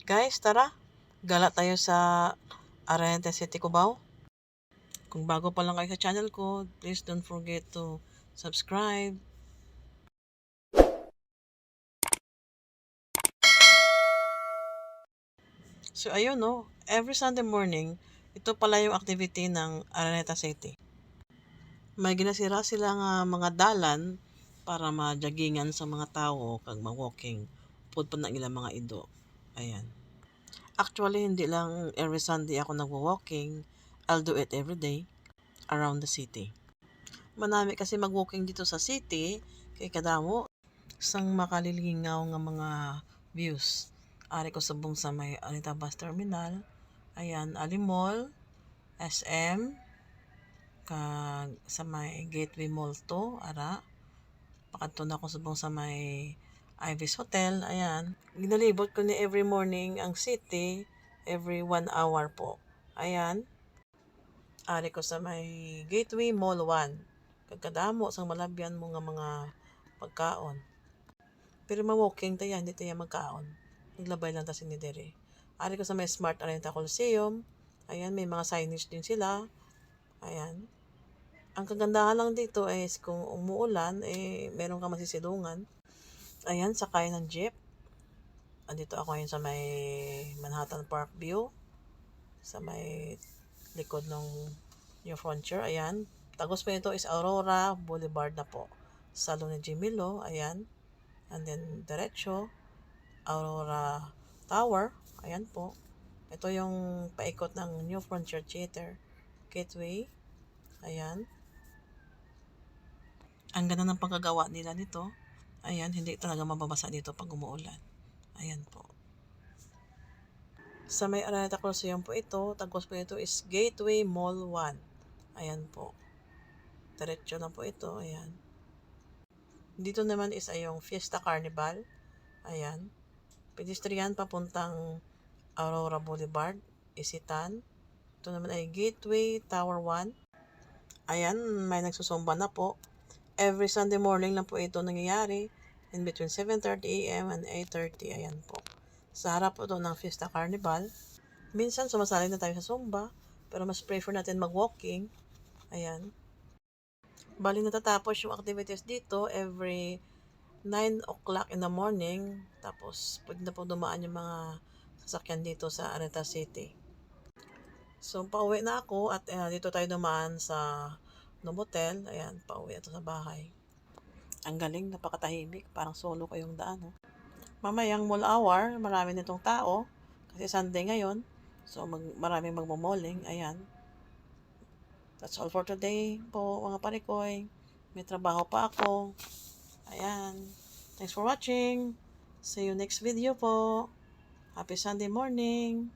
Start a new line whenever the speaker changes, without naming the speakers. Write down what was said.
Guys, tara. Gala tayo sa Araneta City, Cubao. Kung bago pa lang kayo sa channel ko, please don't forget to subscribe. So ayun no, every Sunday morning, ito pala yung activity ng Araneta City. May ginasira sila nga mga dalan para ma-joggingan sa mga tao kag ma-walking. Pud pa na ilang mga ido. Ayan. Actually, hindi lang every Sunday ako nagwo-walking. I'll do it every day around the city. Manami kasi mag-walking dito sa city kay kadamo sang makalilingaw nga mga views. Ari ko subong sa may Anita Bus Terminal. Ayan, Ali Mall, SM, kag sa may Gateway Mall 2, ara. Pakadto na ako subong sa may Ibis Hotel, ayan. Ginalibot ko ni every morning ang city, every 1 hour po. Ayan. Ari ko sa may Gateway Mall 1. Kagkadamo sang malabyan mo nga mga pagkaon. Pero ma-walking tayo, hindi tayo magkaon. Naglabay lang ta ni Dere. Ari ko sa may Smart Arena Coliseum. Ayan, may mga signage din sila. Ayan. Ang kagandahan lang dito is kung umuulan, meron ka masisilungan. Ayan, sakay ng jeep. Andito ako yun sa may Manhattan Park View. Sa may likod ng New Frontier. Ayan. Tagos pa ito is Aurora Boulevard na po. Salon ni Jimmy Lo. Ayan. And then, diretso. Aurora Tower. Ayan po. Ito yung paikot ng New Frontier Theater. Gateway. Ayan. Ang ganda ng pagkagawa nila nito. Ayan, hindi talaga mababasa dito pag umuulan. Ayan po. Sa may Araneta Coliseum po ito, tagos po ito is Gateway Mall 1. Ayan po. Diretso na po ito. Ayan. Dito naman is yung Fiesta Carnival. Ayan. Pedestrian papuntang Aurora Boulevard, Isitan. Ito naman ay Gateway Tower 1. Ayan, may nagsusumba na po. Every Sunday morning lang po ito nangyayari in between 7:30 a.m. and 8:30. Ayan po. Sa harap po ito ng Fiesta Carnival. Minsan sumasali na tayo sa Zumba, pero mas prefer natin mag-walking. Ayan. Bali natatapos yung activities dito every 9 o'clock in the morning. Tapos pwede na po dumaan yung mga sasakyan dito sa Araneta City. So pauwi na ako at dito tayo dumaan sa Novotel. Ayan, pauwi ito sa bahay. Ang galing, napakatahimik. Parang solo kayong daan. Oh. Mamayang mall hour, marami nitong tao. Kasi Sunday ngayon. So maraming magmamalling. Ayan. That's all for today po mga parikoy. May trabaho pa ako. Ayan. Thanks for watching. See you next video po. Happy Sunday morning.